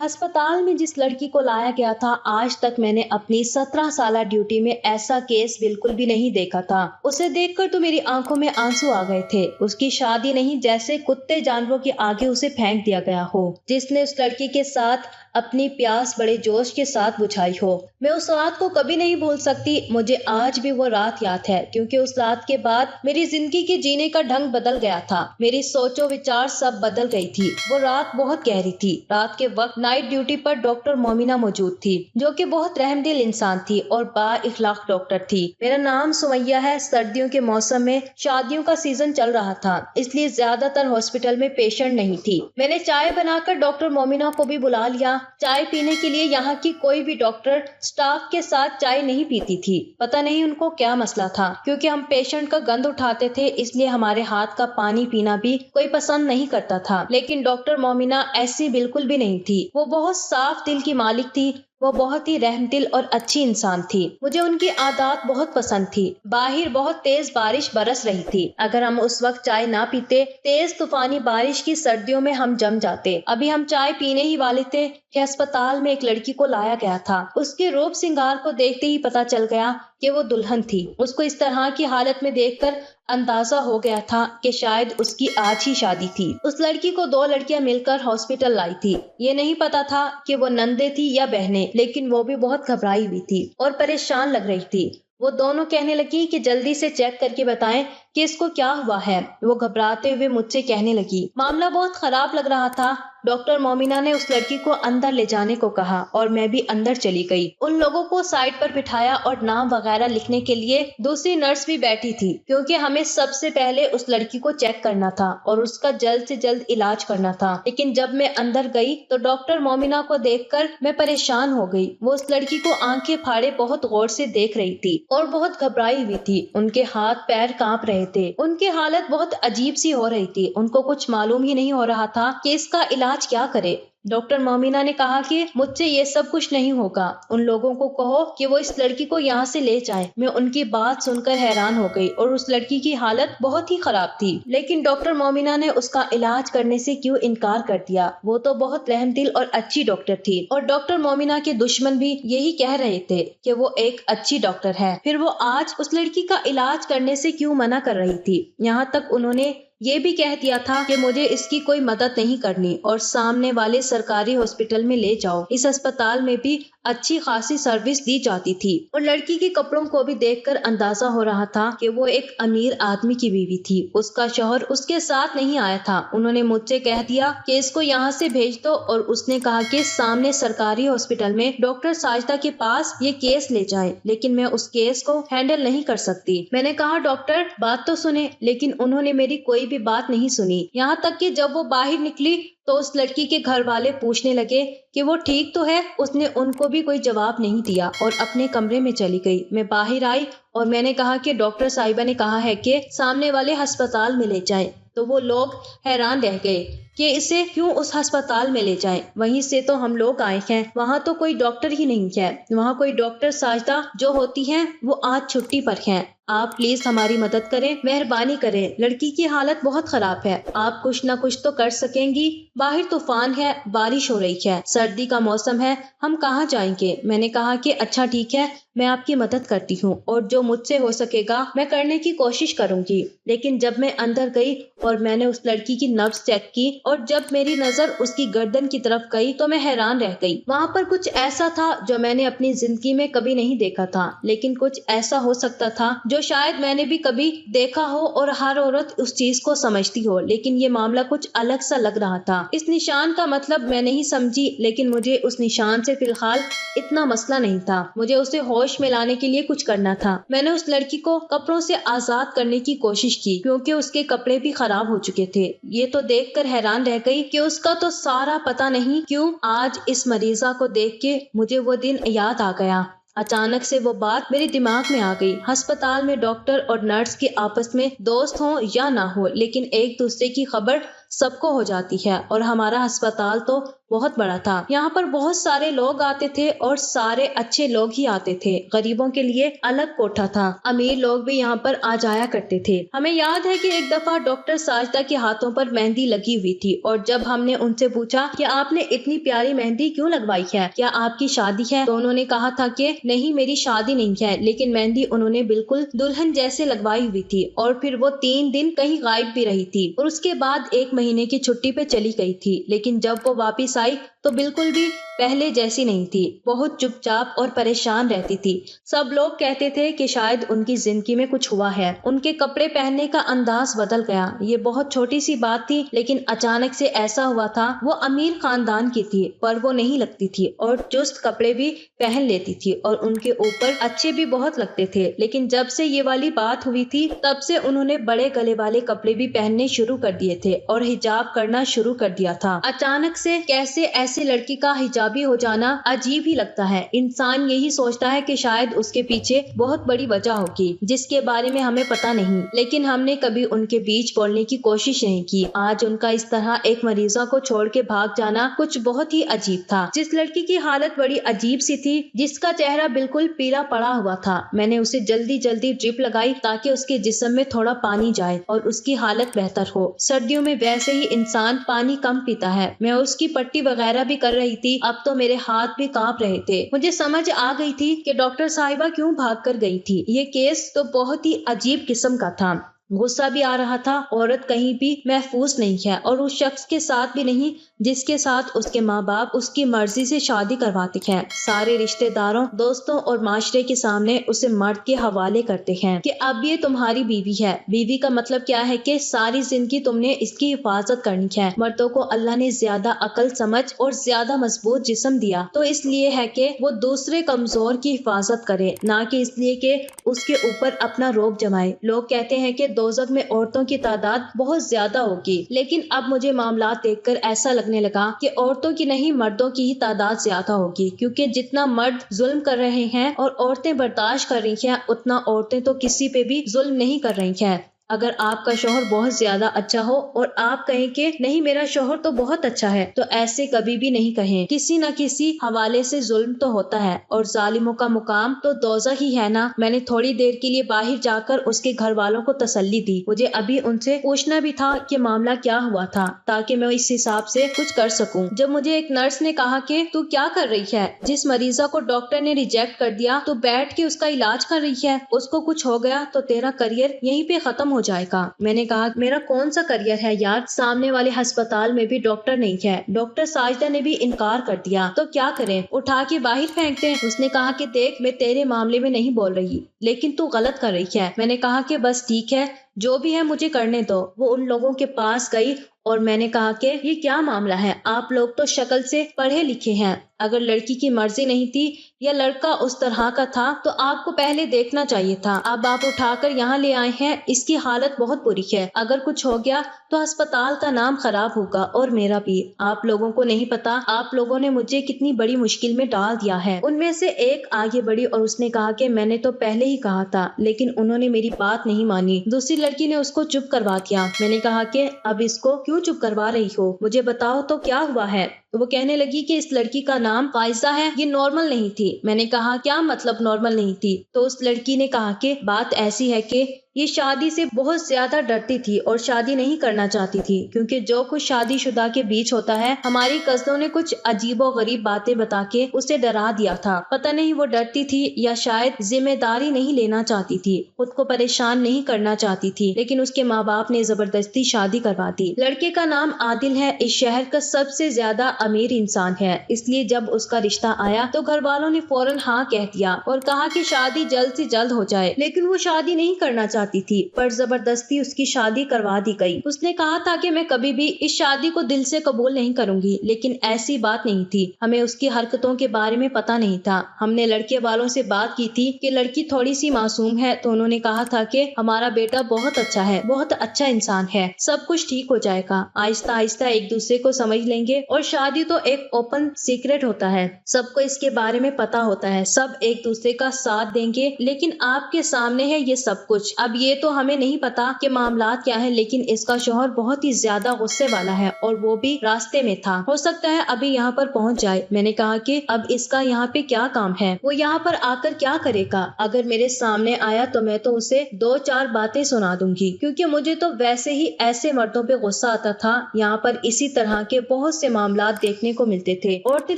ہسپتال میں جس لڑکی کو لایا گیا تھا، آج تک میں نے اپنی 17 سالہ ڈیوٹی میں ایسا کیس بالکل بھی نہیں دیکھا تھا۔ اسے دیکھ کر تو میری آنکھوں میں آنسو آ گئے تھے۔ اس کی شادی نہیں، جیسے کتے جانوروں کے آگے اسے پھینک دیا گیا ہو، جس نے اس لڑکی کے ساتھ اپنی پیاس بڑے جوش کے ساتھ بجھائی ہو۔ میں اس رات کو کبھی نہیں بھول سکتی۔ مجھے آج بھی وہ رات یاد ہے، کیونکہ اس رات کے بعد میری زندگی کے جینے کا ڈھنگ بدل گیا تھا۔ میری سوچ و وچار سب بدل گئی تھی۔ وہ رات بہت گہری تھی۔ رات کے وقت نائٹ ڈیوٹی پر ڈاکٹر مومنہ موجود تھی، جو کہ بہت رحم دل انسان تھی اور با اخلاق ڈاکٹر تھی۔ میرا نام سمیہ ہے۔ سردیوں کے موسم میں شادیوں کا سیزن چل رہا تھا، اس لیے زیادہ تر ہاسپٹل میں پیشنٹ نہیں تھی۔ میں نے چائے بنا کر ڈاکٹر مومنہ کو بھی بلا لیا۔ چائے پینے کے لیے یہاں کی کوئی بھی ڈاکٹر سٹاف کے ساتھ چائے نہیں پیتی تھی۔ پتہ نہیں ان کو کیا مسئلہ تھا، کیونکہ ہم پیشنٹ کا گند اٹھاتے تھے، اس لیے ہمارے ہاتھ کا پانی پینا بھی کوئی پسند نہیں کرتا تھا۔ لیکن ڈاکٹر مومنہ ایسی بالکل بھی نہیں تھی۔ وہ بہت صاف دل کی مالک تھی۔ وہ بہت ہی رحم دل اور اچھی انسان تھی۔ مجھے ان کی عادات بہت پسند تھی۔ باہر بہت تیز بارش برس رہی تھی۔ اگر ہم اس وقت چائے نہ پیتے، تیز طوفانی بارش کی سردیوں میں ہم جم جاتے۔ ابھی ہم چائے پینے ہی والے تھے کہ ہسپتال میں ایک لڑکی کو لایا گیا تھا۔ اس کے روپ سنگار کو دیکھتے ہی پتہ چل گیا کہ وہ دلہن تھی۔ اس کو اس طرح کی حالت میں دیکھ کر اندازہ ہو گیا تھا کہ شاید اس کی آج ہی شادی تھی۔ اس لڑکی کو 2 لڑکیاں مل کر ہاسپٹل لائی تھی۔ یہ نہیں پتا تھا کہ وہ نندے تھی یا بہنیں، لیکن وہ بھی بہت گھبرائی ہوئی تھی اور پریشان لگ رہی تھی۔ وہ دونوں کہنے لگی کہ جلدی سے چیک کر کے بتائیں کہ اس کو کیا ہوا ہے۔ وہ گھبراتے ہوئے مجھ سے کہنے لگی، معاملہ بہت خراب لگ رہا تھا۔ ڈاکٹر مومنہ نے اس لڑکی کو اندر لے جانے کو کہا اور میں بھی اندر چلی گئی۔ ان لوگوں کو سائڈ پر بٹھایا اور نام وغیرہ لکھنے کے لیے دوسری نرس بھی بیٹھی تھی، کیونکہ ہمیں سب سے پہلے اس لڑکی کو چیک کرنا تھا اور اس کا جلد سے جلد علاج کرنا تھا۔ لیکن جب میں اندر گئی تو ڈاکٹر مومنہ کو دیکھ کر میں پریشان ہو گئی۔ وہ اس لڑکی کو آنکھیں پھاڑے بہت غور سے دیکھ رہی تھی اور بہت گھبرائی ہوئی تھی۔ ان کے ہاتھ پیر کانپ رہے تھے۔ ان کی حالت بہت عجیب سی ہو رہی تھی۔ ان کو کچھ معلوم ہی نہیں ہو رہا تھا کہ اس کا علاج کیا کرے۔ ڈاکٹر مومنہ نے کہا کہ مجھ سے یہ سب کچھ نہیں ہوگا، ان لوگوں کو کہو کہ وہ اس لڑکی کو یہاں سے لے جائیں۔ میں ان کی بات سن کر حیران ہو گئی اور اس لڑکی کی حالت بہت ہی خراب تھی، لیکن ڈاکٹر مومنہ نے اس کا علاج کرنے سے کیوں انکار کر دیا؟ وہ تو بہت رحم دل اور اچھی ڈاکٹر تھی، اور ڈاکٹر مومنہ کے دشمن بھی یہی کہہ رہے تھے کہ وہ ایک اچھی ڈاکٹر ہے، پھر وہ آج اس لڑکی کا علاج کرنے سے کیوں منع کر رہی تھی؟ یہاں تک انہوں نے یہ بھی کہہ دیا تھا کہ مجھے اس کی کوئی مدد نہیں کرنی اور سامنے والے سرکاری ہاسپٹل میں لے جاؤ۔ اس ہسپتال میں بھی اچھی خاصی سروس دی جاتی تھی، اور لڑکی کے کپڑوں کو بھی دیکھ کر اندازہ ہو رہا تھا کہ وہ ایک امیر آدمی کی بیوی تھی۔ اس کا شوہر اس کے ساتھ نہیں آیا تھا۔ انہوں نے مجھ سے کہہ دیا کہ اس کو یہاں سے بھیج دو، اور اس نے کہا کہ سامنے سرکاری ہاسپٹل میں ڈاکٹر ساجدہ کے پاس یہ کیس لے جائیں، لیکن میں اس کیس کو ہینڈل نہیں کر سکتی۔ میں نے کہا ڈاکٹر بات تو سنیں، لیکن انہوں نے میری کوئی بھی بات نہیں سنی۔ یہاں تک کہ جب وہ باہر نکلی تو اس لڑکی کے گھر والے پوچھنے لگے کہ وہ ٹھیک تو ہے۔ اس نے ان کو بھی کوئی جواب نہیں دیا اور اپنے کمرے میں چلی گئی۔ میں باہر آئی اور میں نے کہا کہ ڈاکٹر صاحبہ نے کہا ہے کہ سامنے والے ہسپتال میں لے جائیں، تو وہ لوگ حیران رہ گئے کہ اسے کیوں اس ہسپتال میں لے جائیں۔ وہیں سے تو ہم لوگ آئے ہیں، وہاں تو کوئی ڈاکٹر ہی نہیں ہے، وہاں کوئی ڈاکٹر ساجدہ جو ہوتی ہیں وہ آج چھٹی پر ہیں۔ آپ پلیز ہماری مدد کریں، مہربانی کریں، لڑکی کی حالت بہت خراب ہے، آپ کچھ نہ کچھ تو کر سکیں گی۔ باہر طوفان ہے، بارش ہو رہی ہے، سردی کا موسم ہے، ہم کہاں جائیں گے؟ میں نے کہا کہ اچھا ٹھیک ہے، میں آپ کی مدد کرتی ہوں اور جو مجھ سے ہو سکے گا میں کرنے کی کوشش کروں گی۔ لیکن جب میں اندر گئی اور میں نے اس لڑکی کی نبض چیک کی اور جب میری نظر اس کی گردن کی طرف گئی تو میں حیران رہ گئی۔ وہاں پر کچھ ایسا تھا جو میں نے اپنی زندگی میں کبھی نہیں دیکھا تھا، لیکن کچھ ایسا ہو سکتا تھا جو شاید میں نے بھی کبھی دیکھا ہو اور ہر عورت اس چیز کو سمجھتی ہو، لیکن یہ معاملہ کچھ الگ سا لگ رہا تھا۔ اس نشان کا مطلب میں نہیں سمجھی، لیکن مجھے اس نشان سے فی الحال اتنا مسئلہ نہیں تھا۔ مجھے اسے ہوش میں لانے کے لیے کچھ کرنا تھا۔ میں نے اس لڑکی کو کپڑوں سے آزاد کرنے کی کوشش کی، کیونکہ اس کے کپڑے بھی خراب ہو چکے تھے۔ یہ تو دیکھ کر حیران رہ گئی کہ اس کا تو سارا پتہ نہیں کیوں آج اس مریضہ کو دیکھ کے مجھے وہ دن یاد آ گیا۔ اچانک سے وہ بات میرے دماغ میں آ گئی۔ ہسپتال میں ڈاکٹر اور نرس کے آپس میں دوست ہوں یا نہ ہو، لیکن ایک دوسرے کی خبر सबको हो जाती है और हमारा अस्पताल तो बहुत बड़ा था। यहाँ पर बहुत सारे लोग आते थे और सारे अच्छे लोग ही आते थे। गरीबों के लिए अलग कोठा था, अमीर लोग भी यहाँ पर आ जाया करते थे। हमें याद है कि एक दफा डॉक्टर साजिदा के हाथों पर मेहंदी लगी हुई थी और जब हमने उनसे पूछा कि आपने इतनी प्यारी मेहंदी क्यों लगवाई है, क्या आपकी शादी है, तो उन्होंने कहा था कि नहीं मेरी शादी नहीं है, लेकिन मेहंदी उन्होंने बिल्कुल दुल्हन जैसे लगवाई हुई थी। और फिर वो 3 दिन कहीं गायब भी रही थी और उसके बाद 1 महीने की छुट्टी पे चली गई थी, लेकिन जब वो वापिस आई तो बिल्कुल भी पहले जैसी नहीं थी, बहुत चुपचाप और परेशान रहती थी। सब लोग कहते थे कि शायद उनकी जिंदगी में कुछ हुआ है। उनके कपड़े पहनने का अंदाज बदल गया। ये बहुत छोटी सी बात थी, लेकिन अचानक से ऐसा हुआ था। वो अमीर खानदान की थी पर वो नहीं लगती थी और चुस्त कपड़े भी पहन लेती थी और उनके ऊपर अच्छे भी बहुत लगते थे। लेकिन जब से ये वाली बात हुई थी तब से उन्होंने बड़े गले वाले कपड़े भी पहनने शुरू कर दिए थे और हिजाब करना शुरू कर दिया था। अचानक से कैसे ऐसी लड़की का हिजाबी हो जाना अजीब ही लगता है। इंसान यही सोचता है कि शायद उसके पीछे बहुत बड़ी वजह होगी जिसके बारे में हमें पता नहीं, लेकिन हमने कभी उनके बीच बोलने की कोशिश नहीं की। आज उनका इस तरह एक मरीजा को छोड़ के भाग जाना कुछ बहुत ही अजीब था। जिस लड़की की हालत बड़ी अजीब सी थी, जिसका चेहरा बिल्कुल पीला पड़ा हुआ था, मैंने उसे जल्दी जल्दी ड्रिप लगाई ताकि उसके जिस्म में थोड़ा पानी जाए और उसकी हालत बेहतर हो। सर्दियों में वैसे ही इंसान पानी कम पीता है। मैं उसकी पट्टी वगैरह भी कर रही थी। अब तो मेरे हाथ भी कांप रहे थे। मुझे समझ आ गई थी कि डॉक्टर साहिबा क्यों भाग कर गई थी। ये केस तो बहुत ही अजीब किस्म का था। गुस्सा भी आ रहा था। औरत कहीं भी महफूज नहीं है और उस शख्स के साथ भी नहीं जिसके साथ उसके माँ बाप उसकी मर्जी से शादी करवाते हैं। सारे रिश्तेदारों, दोस्तों और माशरे के सामने उसे मर्द के हवाले करते हैं कि अब ये तुम्हारी बीवी है। बीवी का मतलब क्या है कि सारी जिंदगी तुमने इसकी हिफाजत करनी है। मर्दों को अल्लाह ने ज्यादा अकल, समझ और ज्यादा मजबूत जिस्म दिया तो इसलिए है कि वो दूसरे कमजोर की हिफाजत करे, ना कि इसलिए कि उसके ऊपर अपना रोब जमाए। लोग कहते हैं कि दोज़ख में औरतों की तादाद बहुत ज्यादा होगी, लेकिन अब मुझे मामला देखकर ऐसा लगने लगा कि औरतों की नहीं मर्दों की ही तादाद ज्यादा होगी, क्योंकि जितना मर्द जुल्म कर रहे हैं और औरतें बर्दाश्त कर रही हैं, उतना औरतें तो किसी पे भी जुल्म नहीं कर रही हैं। अगर आपका शोहर बहुत ज्यादा अच्छा हो और आप कहें कि नहीं मेरा शोहर तो बहुत अच्छा है, तो ऐसे कभी भी नहीं कहें। किसी न किसी हवाले से जुल्म तो होता है और जालिमों का मुकाम तो दोज़ख ही है ना। मैंने थोड़ी देर के लिए बाहर जाकर उसके घर वालों को तसल्ली दी। मुझे अभी उनसे पूछना भी था कि मामला क्या हुआ था, ताकि मैं इस हिसाब से कुछ कर सकूं। जब मुझे एक नर्स ने कहा कि तू क्या कर रही है, जिस मरीजा को डॉक्टर ने रिजेक्ट कर दिया तो बैठ के उसका इलाज कर रही है, उसको कुछ हो गया तो तेरा करियर यहीं पे खत्म हो जाएगा। मैंने कहा मेरा कौन सा करियर है यार, सामने वाले अस्पताल में भी डॉक्टर नहीं है। डॉक्टर साजिदा ने भी इनकार कर दिया, तो क्या करें, उठा के बाहर फेंक दें। उसने कहा कि देख मैं तेरे मामले में नहीं बोल रही, लेकिन तू गलत कर रही है। मैंने कहा कि बस ठीक है, जो भी है मुझे करने दो। वो उन लोगों के पास गई और मैंने कहा कि ये क्या मामला है, आप लोग तो शक्ल से पढ़े लिखे हैं। अगर लड़की की मर्जी नहीं थी या लड़का उस तरह का था तो आपको पहले देखना चाहिए था। अब आप उठाकर यहाँ ले आए हैं, इसकी हालत बहुत बुरी है। अगर कुछ हो गया तो अस्पताल का नाम खराब होगा और मेरा भी। आप लोगों को नहीं पता आप लोगों ने मुझे कितनी बड़ी मुश्किल में डाल दिया है। उनमें से एक आगे बढ़ी और उसने कहा कि मैंने तो पहले ही कहा था, लेकिन उन्होंने मेरी बात नहीं मानी। दूसरी लड़की ने उसको चुप करवा दिया। मैंने कहा कि अब इसको क्यों चुप करवा रही हो, मुझे बताओ तो क्या हुआ है। तो वो कहने लगी कि इस लड़की का नाम फाइजा है, ये नॉर्मल नहीं थी। मैंने कहा क्या मतलब नॉर्मल नहीं थी। तो उस लड़की ने कहा कि बात ऐसी है कि ये शादी से बहुत ज्यादा डरती थी और शादी नहीं करना चाहती थी, क्योंकि जो कुछ शादीशुदा के बीच होता है, हमारी कज़नों ने कुछ अजीबो गरीब बातें बता के उसे डरा दिया था। पता नहीं वो डरती थी या शायद जिम्मेदारी नहीं लेना चाहती थी, खुद को परेशान नहीं करना चाहती थी, लेकिन उसके माँ बाप ने जबरदस्ती शादी करवा दी। लड़के का नाम आदिल है, इस शहर का सबसे ज्यादा अमीर इंसान है, इसलिए जब उसका रिश्ता आया तो घर वालों ने फौरन हाँ कह दिया और कहा कि शादी जल्द से जल्द हो जाए। लेकिन वो शादी नहीं करना चाहती थी, पर जबरदस्ती उसकी शादी करवा दी गई। उसने कहा था कि मैं कभी भी इस शादी को दिल से कबूल नहीं करूंगी, लेकिन ऐसी बात नहीं थी। हमें उसकी हरकतों के बारे में पता नहीं था। हमने लड़के वालों से बात की थी कि लड़की थोड़ी सी मासूम है, तो उन्होंने कहा था कि हमारा बेटा बहुत अच्छा है, बहुत अच्छा इंसान है, सब कुछ ठीक हो जाएगा, आहिस्ता आहिस्ता एक दूसरे को समझ लेंगे और शादी तो एक ओपन सीक्रेट होता है, सबको इसके बारे में पता होता है, सब एक दूसरे का साथ देंगे। लेकिन आपके सामने है ये सब कुछ, अब اب یہ تو ہمیں نہیں پتا کہ معاملات کیا ہیں، لیکن اس کا شوہر بہت ہی زیادہ غصے والا ہے اور وہ بھی راستے میں تھا، ہو سکتا ہے ابھی یہاں پر پہنچ جائے۔ میں نے کہا کہ اب اس کا یہاں پہ کیا کام ہے، وہ یہاں پر آ کر کیا کرے گا؟ اگر میرے سامنے آیا تو میں تو اسے 2-4 باتیں سنا دوں گی، کیونکہ مجھے تو ویسے ہی ایسے مردوں پہ غصہ آتا تھا۔ یہاں پر اسی طرح کے بہت سے معاملات دیکھنے کو ملتے تھے، عورتیں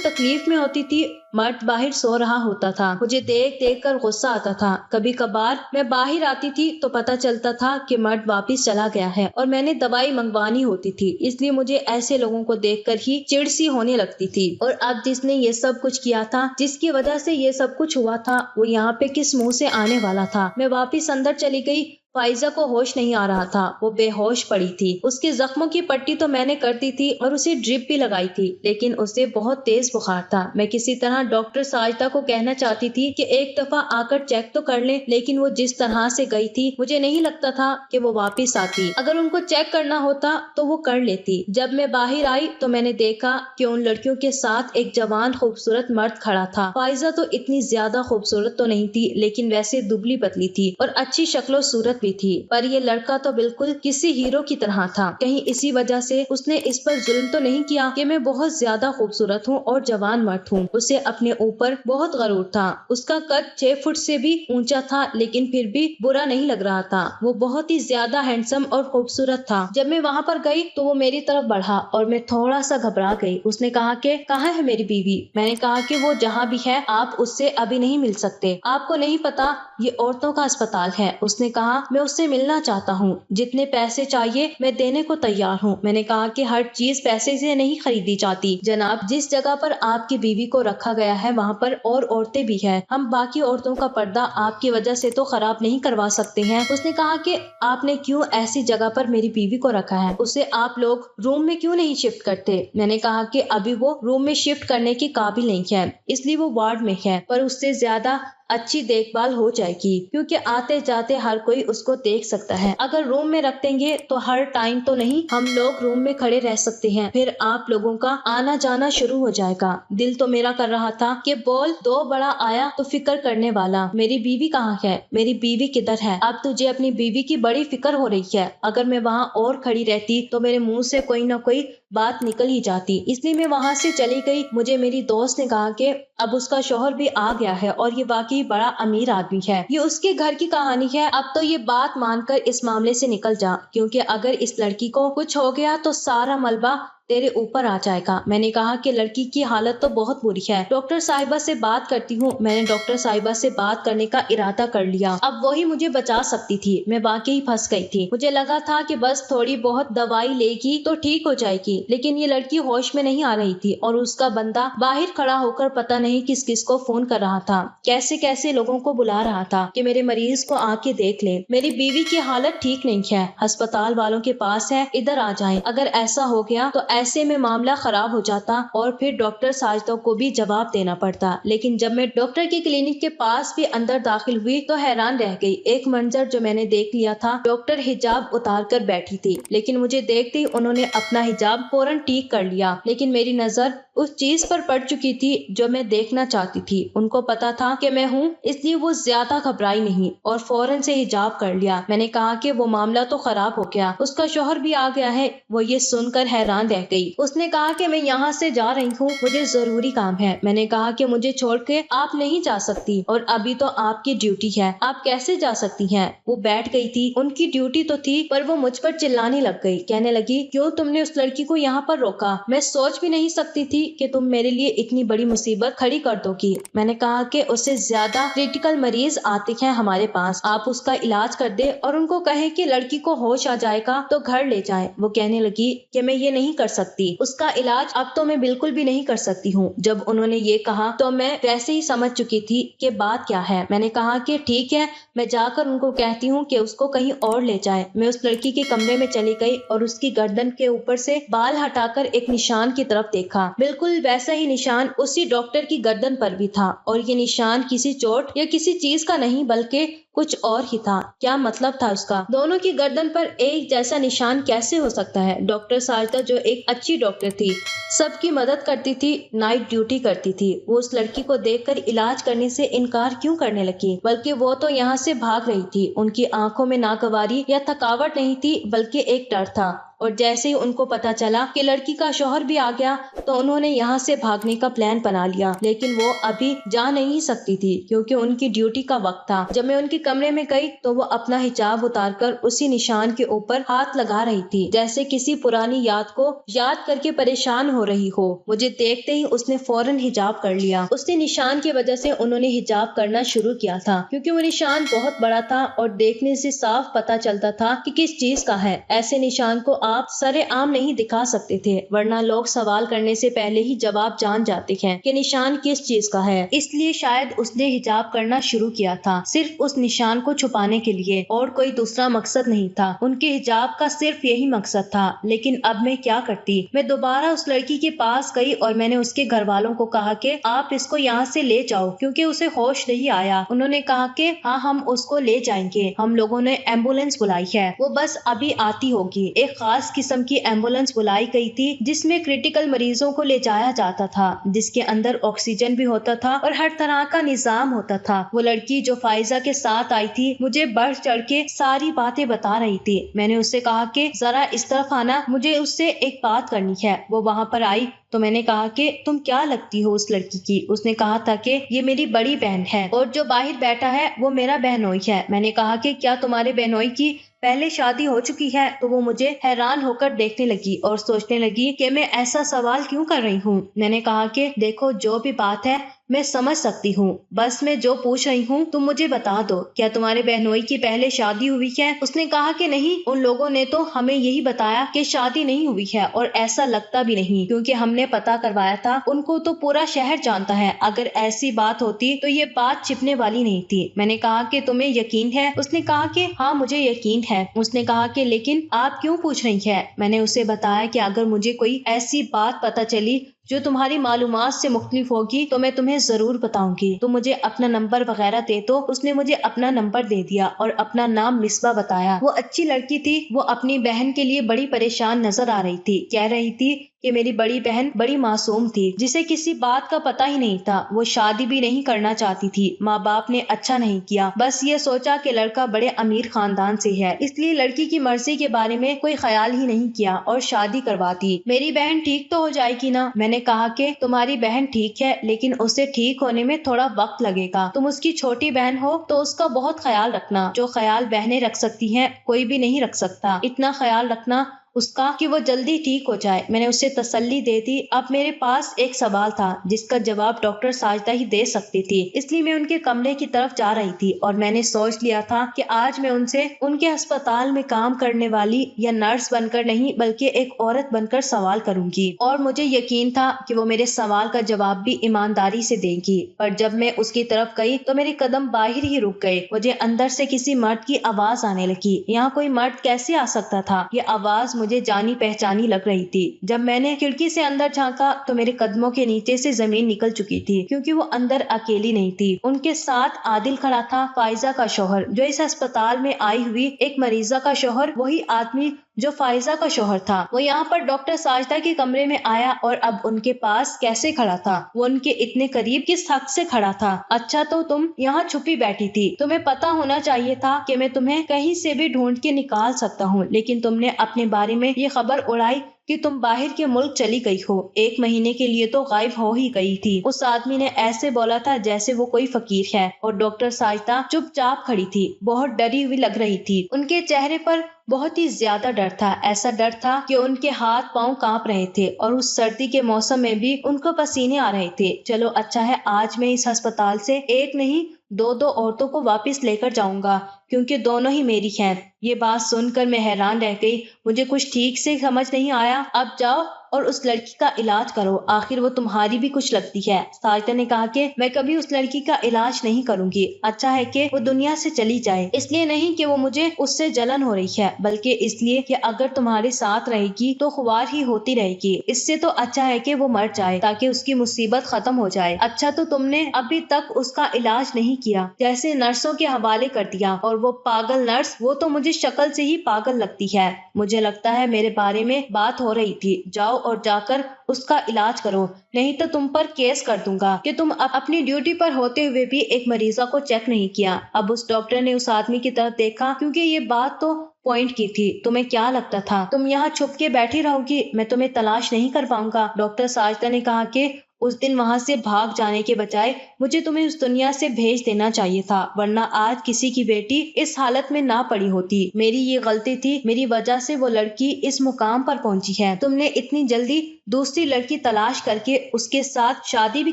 تکلیف میں ہوتی تھی، مرد باہر سو رہا ہوتا تھا، مجھے دیکھ دیکھ کر غصہ آتا تھا۔ کبھی کبھار میں باہر آتی تھی تو پتہ چلتا تھا کہ مرد واپس چلا گیا ہے اور میں نے دوائی منگوانی ہوتی تھی، اس لیے مجھے ایسے لوگوں کو دیکھ کر ہی چڑ سی ہونے لگتی تھی۔ اور اب جس نے یہ سب کچھ کیا تھا، جس کی وجہ سے یہ سب کچھ ہوا تھا، وہ یہاں پہ کس منہ سے آنے والا تھا؟ میں واپس اندر چلی گئی۔ فائزہ کو ہوش نہیں آ رہا تھا، وہ بے ہوش پڑی تھی۔ اس کے زخموں کی پٹی تو میں نے کر دی تھی اور اسے ڈرپ بھی لگائی تھی، لیکن اسے بہت تیز بخار تھا۔ میں کسی طرح ڈاکٹر ساجدہ کو کہنا چاہتی تھی کہ ایک دفعہ آ کر چیک تو کر لیں، لیکن وہ جس طرح سے گئی تھی مجھے نہیں لگتا تھا کہ وہ واپس آتی۔ اگر ان کو چیک کرنا ہوتا تو وہ کر لیتی۔ جب میں باہر آئی تو میں نے دیکھا کہ ان لڑکیوں کے ساتھ ایک جوان خوبصورت مرد کھڑا تھا۔ فائزہ تو اتنی زیادہ خوبصورت تو نہیں تھی، لیکن ویسے دبلی پتلی تھی اور اچھی شکل و صورت بھی تھی، پر یہ لڑکا تو بالکل کسی ہیرو کی طرح تھا۔ کہیں اسی وجہ سے اس نے اس پر ظلم تو نہیں کیا کہ میں بہت زیادہ خوبصورت ہوں اور جوان مرد ہوں۔ اسے اپنے اوپر بہت غرور تھا۔ اس کا قد 6 فٹ سے بھی اونچا تھا، لیکن پھر بھی برا نہیں لگ رہا تھا۔ وہ بہت ہی زیادہ ہینڈسم اور خوبصورت تھا۔ جب میں وہاں پر گئی تو وہ میری طرف بڑھا اور میں تھوڑا سا گھبرا گئی۔ اس نے کہا کہ کہاں ہے میری بیوی؟ میں نے کہا کہ وہ جہاں بھی ہے آپ اس سے ابھی نہیں مل سکتے، آپ کو نہیں پتا یہ عورتوں کا اسپتال ہے۔ اس نے کہا میں اس سے ملنا چاہتا ہوں، جتنے پیسے چاہیے میں دینے کو تیار ہوں۔ میں نے کہا کہ ہر چیز پیسے سے نہیں خریدی جاتی جناب، جس جگہ پر آپ کی بیوی کو رکھا گیا ہے وہاں پر اور عورتیں بھی ہیں، ہم باقی عورتوں کا پردہ آپ کی وجہ سے تو خراب نہیں کروا سکتے ہیں۔ اس نے کہا کہ آپ نے کیوں ایسی جگہ پر میری بیوی کو رکھا ہے، اسے آپ لوگ روم میں کیوں نہیں شفٹ کرتے؟ میں نے کہا کہ ابھی وہ روم میں شفٹ کرنے کے قابل نہیں ہے، اس لیے وہ وارڈ میں ہے، پر اس سے زیادہ اچھی دیکھ بھال ہو جائے گی، کیونکہ آتے جاتے ہر کوئی اس کو دیکھ سکتا ہے۔ اگر روم میں رکھ دیں گے تو ہر ٹائم تو نہیں ہم لوگ روم میں کھڑے رہ سکتے ہیں، پھر آپ لوگوں کا آنا جانا شروع ہو جائے گا۔ دل تو میرا کر رہا تھا کہ بول دو بڑا آیا تو فکر کرنے والا، میری بیوی کہاں ہے، میری بیوی کدھر ہے؟ اب تجھے اپنی بیوی کی بڑی فکر ہو رہی ہے۔ اگر میں وہاں اور کھڑی رہتی تو میرے منہ سے کوئی نہ کوئی بات نکل ہی جاتی، اس لیے میں وہاں سے چلی گئی۔ مجھے میری دوست نے کہا کہ اب اس کا شوہر بھی آ گیا ہے اور یہ واقعی بڑا امیر آدمی ہے، یہ اس کے گھر کی کہانی ہے، اب تو یہ بات مان کر اس معاملے سے نکل جا، کیونکہ اگر اس لڑکی کو کچھ ہو گیا تو سارا ملبہ تیرے اوپر آ جائے گا۔ میں نے کہا کہ لڑکی کی حالت تو بہت بری ہے، ڈاکٹر صاحبہ سے بات کرتی ہوں۔ میں نے ڈاکٹر صاحبہ سے بات کرنے کا ارادہ کر لیا، اب وہی مجھے بچا سکتی تھی، میں واقعی پھنس گئی تھی۔ مجھے لگا تھا کہ بس تھوڑی بہت دوائی لے گی تو ٹھیک ہو جائے گی، لیکن یہ لڑکی ہوش میں نہیں آ رہی تھی اور اس کا بندہ باہر کھڑا ہو کر پتہ نہیں کس کس کو فون کر رہا تھا، کیسے کیسے لوگوں کو بلا رہا تھا کہ میرے مریض کو آ کے دیکھ لیں، میری بیوی کی حالت ٹھیک نہیں ہے، ہسپتال والوں کے پاس ہے، ادھر آ جائیں۔ اگر ایسا ہو گیا تو ایسے میں معاملہ خراب ہو جاتا اور پھر ڈاکٹر ساجدہ کو بھی جواب دینا پڑتا۔ لیکن جب میں ڈاکٹر کے کلینک کے پاس بھی اندر داخل ہوئی تو حیران رہ گئی۔ ایک منظر جو میں نے دیکھ لیا تھا، ڈاکٹر حجاب اتار کر بیٹھی تھی، لیکن مجھے دیکھتے ہی انہوں نے اپنا حجاب فوراً ٹھیک کر لیا، لیکن میری نظر اس چیز پر پڑ چکی تھی جو میں دیکھنا چاہتی تھی۔ ان کو پتا تھا کہ میں ہوں، اس لیے وہ زیادہ گھبرائی نہیں اور فوراً سے حجاب کر لیا۔ میں نے کہا کہ وہ معاملہ تو خراب ہو گیا، اس کا شوہر بھی آ گیا ہے۔ وہ یہ سن کر حیران رہ گئی۔ اس نے کہا کہ میں یہاں سے جا رہی ہوں، مجھے ضروری کام ہے۔ میں نے کہا کہ مجھے چھوڑ کے آپ نہیں جا سکتی اور ابھی تو آپ کی ڈیوٹی ہے، آپ کیسے جا سکتی ہیں؟ وہ بیٹھ گئی تھی، ان کی ڈیوٹی تو تھی، پر وہ مجھ پر چلانے لگ گئی، کہنے لگی کیوں تم نے اس لڑکی کو یہاں پر روکا؟ میں سوچ بھی نہیں سکتی تھی کہ تم میرے لیے اتنی بڑی مصیبت کھڑی کر دو گی۔ میں نے کہا کہ اس سے زیادہ کریٹیکل مریض آتے ہیں ہمارے پاس، آپ اس کا علاج کر دے اور ان کو کہیں کہ لڑکی کو ہوش آ جائے گا تو گھر لے جائیں۔ وہ کہنے لگی کہ میں یہ نہیں کر سکتی، اس کا علاج اب تو میں بالکل بھی نہیں کر سکتی ہوں۔ جب انہوں نے یہ کہا تو میں ویسے ہی سمجھ چکی تھی کہ بات کیا ہے۔ میں نے کہا کہ ٹھیک ہے، میں جا کر ان کو کہتی ہوں کہ اس کو کہیں اور لے جائیں۔ میں اس لڑکی کے کمرے میں چلی گئی اور اس کی گردن کے اوپر سے بال ہٹا کر ایک نشان کی طرف دیکھا، بالکل बिल्कुल वैसा ही निशान उसी डॉक्टर की गर्दन पर भी था, और ये निशान किसी चोट या किसी चीज का नहीं बल्कि कुछ और ही था। क्या मतलब था उसका? दोनों की गर्दन पर एक जैसा निशान कैसे हो सकता है? डॉक्टर साजिदा जो एक अच्छी डॉक्टर थी, सबकी मदद करती थी, नाइट ड्यूटी करती थी, वो उस लड़की को देखकर इलाज करने से इनकार क्यों करने लगी? बल्कि वो तो यहाँ से भाग रही थी। उनकी आंखों में नागवारी या थकावट नहीं थी बल्कि एक डर था। और जैसे ही उनको पता चला कि लड़की का शौहर भी आ गया तो उन्होंने यहाँ से भागने का प्लान बना लिया। लेकिन वो अभी जा नहीं सकती थी क्योंकि उनकी ड्यूटी का वक्त था। जब मैं उनके कमरे में गई तो वो अपना हिजाब उतारकर उसी निशान के ऊपर हाथ लगा रही थी, जैसे किसी पुरानी याद को याद करके परेशान हो रही हो। मुझे देखते ही उसने फौरन हिजाब कर लिया। उसने निशान की वजह से उन्होंने हिजाब करना शुरू किया था क्योंकि वो निशान बहुत बड़ा था और देखने से साफ पता चलता था कि किस चीज का है। ऐसे निशान को आप सरे आम नहीं दिखा सकते थे, वरना लोग सवाल करने से पहले ही जवाब जान जाते हैं कि निशान किस चीज का है। इसलिए शायद उसने हिजाब करना शुरू किया था, सिर्फ उस निशान को छुपाने के लिए, और कोई दूसरा मकसद नहीं था। उनके हिजाब का सिर्फ यही मकसद था। लेकिन अब मैं क्या करती? मैं दोबारा उस लड़की के पास गई और मैंने उसके घर वालों को कहा कि आप इसको यहाँ से ले जाओ क्योंकि उसे होश नहीं आया। उन्होंने कहा कि हाँ, हम उसको ले जाएंगे, हम लोगों ने एम्बुलेंस बुलाई है, वो बस अभी आती होगी। एक खास किस्म की एम्बुलेंस बुलाई गई थी जिसमें क्रिटिकल मरीजों को ले जाया जाता था, जिसके अंदर ऑक्सीजन भी होता था और हर तरह का निजाम होता था। वो लड़की जो फाइजा के साथ आई थी मुझे बढ़ चढ़ के सारी बातें बता रही थी। मैंने उससे कहा कि जरा इस तरफ आना, मुझे उससे एक बात करनी है। वो वहाँ पर आई तो मैंने कहा कि तुम क्या लगती हो उस लड़की की? उसने कहा था कि ये मेरी बड़ी बहन है और जो बाहर बैठा है वो मेरा बहनोई है। मैंने कहा कि क्या तुम्हारे बहनोई की पहले शादी हो चुकी है? तो वो मुझे हैरान होकर देखने लगी और सोचने लगी कि मैं ऐसा सवाल क्यों कर रही हूँ। मैंने कहा कि देखो, जो भी बात है मैं समझ सकती हूँ, बस मैं जो पूछ रही हूँ तुम मुझे बता दो, क्या तुम्हारे बहनोई की पहले शादी हुई है? उसने कहा कि नहीं, उन लोगों ने तो हमें यही बताया कि शादी नहीं हुई है, और ऐसा लगता भी नहीं क्योंकि हमने पता करवाया था। उनको तो पूरा शहर जानता है, अगर ऐसी बात होती तो ये बात छिपने वाली नहीं थी। मैंने कहा कि तुम्हें यकीन है? उसने कहा कि हाँ, मुझे यकीन है। उसने कहा कि लेकिन आप क्यों पूछ रही है? मैंने उसे बताया कि अगर मुझे कोई ऐसी बात पता चली जो तुम्हारी मालूमात से मुख्तलिफ होगी तो मैं तुम्हें जरूर बताऊंगी, तो मुझे अपना नंबर वगैरह दे दो। उसने मुझे अपना नंबर दे दिया और अपना नाम मिसबा बताया। वो अच्छी लड़की थी, वो अपनी बहन के लिए बड़ी परेशान नजर आ रही थी। कह रही थी कि मेरी बड़ी बहन बड़ी मासूम थी, जिसे किसी बात का पता ही नहीं था। वो शादी भी नहीं करना चाहती थी। माँ बाप ने अच्छा नहीं किया, बस ये सोचा कि लड़का बड़े अमीर खानदान से है, इसलिए लड़की की मर्जी के बारे में कोई ख्याल ही नहीं किया और शादी करवा दी। मेरी बहन ठीक तो हो जाएगी ना? मैंने कहा कि तुम्हारी बहन ठीक है, लेकिन उसे ठीक होने में थोड़ा वक्त लगेगा। तुम उसकी छोटी बहन हो तो उसका बहुत ख्याल रखना। जो ख्याल बहनें रख सकती हैं कोई भी नहीं रख सकता। इतना ख्याल रखना उसका कि वो जल्दी ठीक हो जाए। मैंने उसे तसल्ली दे दी। अब मेरे पास एक सवाल था जिसका जवाब डॉक्टर साजिदा ही दे सकती थी, इसलिए मैं उनके कमरे की तरफ जा रही थी और मैंने सोच लिया था कि आज मैं उनसे उनके अस्पताल में काम करने वाली या नर्स बनकर नहीं बल्कि एक औरत बनकर सवाल करूंगी, और मुझे यकीन था कि वो मेरे सवाल का जवाब भी ईमानदारी से देगी। पर जब मैं उसकी तरफ गई तो मेरे कदम बाहर ही रुक गए। मुझे अंदर से किसी मर्द की आवाज आने लगी। यहाँ कोई मर्द कैसे आ सकता था? ये आवाज मुझे जानी पहचानी लग रही थी। जब मैंने खिड़की से अंदर झांका तो मेरे कदमों के नीचे से जमीन निकल चुकी थी, क्योंकि वो अंदर अकेली नहीं थी। उनके साथ आदिल खड़ा था, फाइजा का शौहर, जो इस अस्पताल में आई हुई एक मरीजा का शौहर, वही आदमी जो फाइजा का शौहर था। वो यहाँ पर डॉक्टर साजिदा के कमरे में आया और अब उनके पास कैसे खड़ा था? वो उनके इतने करीब किस हक से खड़ा था? अच्छा, तो तुम यहाँ छुपी बैठी थी। तुम्हें पता होना चाहिए था कि मैं तुम्हें कहीं से भी ढूंढ के निकाल सकता हूँ, लेकिन तुमने अपने बारे में ये खबर उड़ाई कि तुम बाहर के मुल्क चली गई हो। 1 महीने के लिए तो गायब हो ही गई थी। उस आदमी ने ऐसे बोला था जैसे वो कोई फकीर है, और डॉक्टर साजिदा चुपचाप खड़ी थी, बहुत डरी हुई लग रही थी। उनके चेहरे पर बहुत ही ज्यादा डर था। ऐसा डर था कि उनके हाथ पांव कांप रहे थे और उस सर्दी के मौसम में भी उनको पसीने आ रहे थे। चलो अच्छा है, आज मैं इस अस्पताल से एक नहीं 2 औरतों को वापस लेकर जाऊंगा, क्योंकि दोनों ही मेरी हैं। ये बात सुनकर मैं हैरान रह गई। मुझे कुछ ठीक से समझ नहीं आया। अब जाओ और उस लड़की का इलाज करो, आखिर वो तुम्हारी भी कुछ लगती है। साजिदा ने कहा कि मैं कभी उस लड़की का इलाज नहीं करूंगी। अच्छा है कि वो दुनिया से चली जाए, इसलिए नहीं कि वो मुझे उससे जलन हो रही है, बल्कि इसलिए कि अगर तुम्हारे साथ रहेगी तो खुवार ही होती रहेगी। इससे तो अच्छा है कि वो मर जाए ताकि उसकी मुसीबत खत्म हो जाए। अच्छा तो तुमने अभी तक उसका इलाज नहीं किया, जैसे नर्सों के हवाले कर दिया। और वो पागल नर्स, वो तो मुझे शक्ल से ही पागल लगती है। मुझे लगता है मेरे बारे में बात हो रही थी। जाओ और जाकर उसका इलाज करो, नहीं तो तुम पर केस कर दूंगा कि तुम अपनी ड्यूटी पर होते हुए भी एक मरीजा को चेक नहीं किया। अब उस डॉक्टर ने उस आदमी की तरफ देखा, क्योंकि ये बात तो पॉइंट की थी। तुम्हें क्या लगता था तुम यहाँ छुप के बैठी रहोगी? मैं तुम्हें तलाश नहीं कर पाऊंगा। डॉक्टर साजिदा ने कहा कि उस दिन वहाँ से भाग जाने के बजाय मुझे तुम्हें उस दुनिया से भेज देना चाहिए था, वरना आज किसी की बेटी इस हालत में ना पड़ी होती। मेरी ये गलती थी, मेरी वजह से वो लड़की इस मुकाम पर पहुंची है। तुमने इतनी जल्दी दूसरी लड़की तलाश करके उसके साथ शादी भी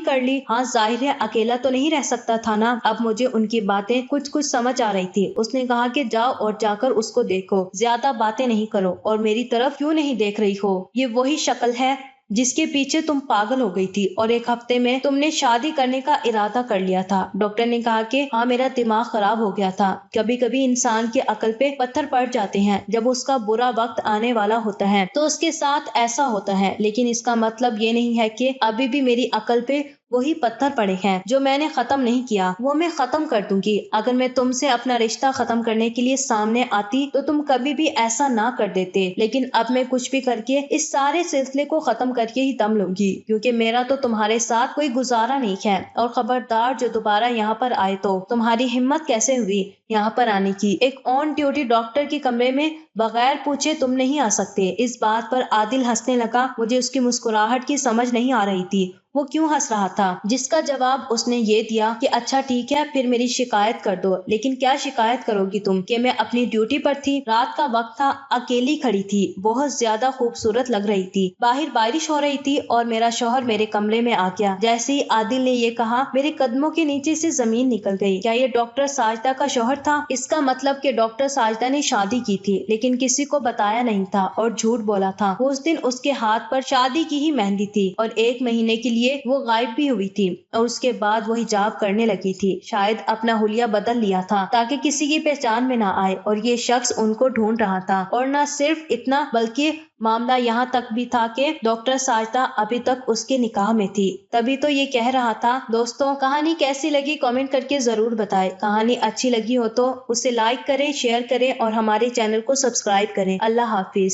कर ली। हाँ जाहिर है अकेला तो नहीं रह सकता था ना। अब मुझे उनकी बातें कुछ कुछ समझ आ रही थी। उसने कहा कि जाओ और जाकर उसको देखो, ज्यादा बातें नहीं करो। और मेरी तरफ क्यों नहीं देख रही हो? ये वही शक्ल है जिसके पीछे तुम पागल हो गई थी और एक हफ्ते में तुमने शादी करने का इरादा कर लिया था। डॉक्टर ने कहा कि हाँ मेरा दिमाग खराब हो गया था। कभी कभी इंसान की अकल पे पत्थर पड़ जाते हैं। जब उसका बुरा वक्त आने वाला होता है तो उसके साथ ऐसा होता है, लेकिन इसका मतलब ये नहीं है कि अभी भी मेरी अकल पे वही पत्थर पड़े हैं जो मैंने खत्म नहीं किया, वो मैं खत्म कर दूंगी। अगर मैं तुमसे अपना रिश्ता खत्म करने के लिए सामने आती तो तुम कभी भी ऐसा ना कर देते, लेकिन अब मैं कुछ भी करके इस सारे सिलसिले को खत्म करके ही दम लूंगी, क्योंकि मेरा तो तुम्हारे साथ कोई गुजारा नहीं है। और खबरदार जो दोबारा यहाँ पर आए तो तुम्हारी हिम्मत कैसे हुई यहाँ पर आने की? एक ऑन ड्यूटी डॉक्टर के कमरे में बगैर पूछे तुम नहीं आ सकते। इस बात पर आदिल हंसने लगा। मुझे उसकी मुस्कुराहट की समझ नहीं आ रही थी वो क्यों हंस रहा था, जिसका जवाब उसने ये दिया कि अच्छा ठीक है फिर मेरी शिकायत कर दो। लेकिन क्या शिकायत करोगी तुम? कि मैं अपनी ड्यूटी पर थी, रात का वक्त था, अकेली खड़ी थी, बहुत ज्यादा खूबसूरत लग रही थी, बाहर बारिश हो रही थी और मेरा शौहर मेरे कमरे में आ गया। जैसे ही आदिल ने ये कहा मेरे कदमों के नीचे से जमीन निकल गई। क्या ये डॉक्टर साजिदा का शौहर था? इसका मतलब कि डॉक्टर साजिदा ने शादी की थी लेकिन किसी को बताया नहीं था और झूठ बोला था। उस दिन उसके हाथ पर शादी की ही मेहंदी थी और 1 महीने के लिए वो गायब भी हुई थी और उसके बाद वो हिजाब करने लगी थी। शायद अपना हुलिया बदल लिया था ताकि किसी की पहचान में ना आए और ये शख्स उनको ढूंढ रहा था। और न सिर्फ इतना बल्कि मामला यहाँ तक भी था कि डॉक्टर साजिदा अभी तक उसके निकाह में थी। तभी तो ये कह रहा था। दोस्तों कहानी कैसी लगी कमेंट करके जरूर बताएं। कहानी अच्छी लगी हो तो उसे लाइक करें, शेयर करें और हमारे चैनल को सब्सक्राइब करें। अल्लाह हाफिज।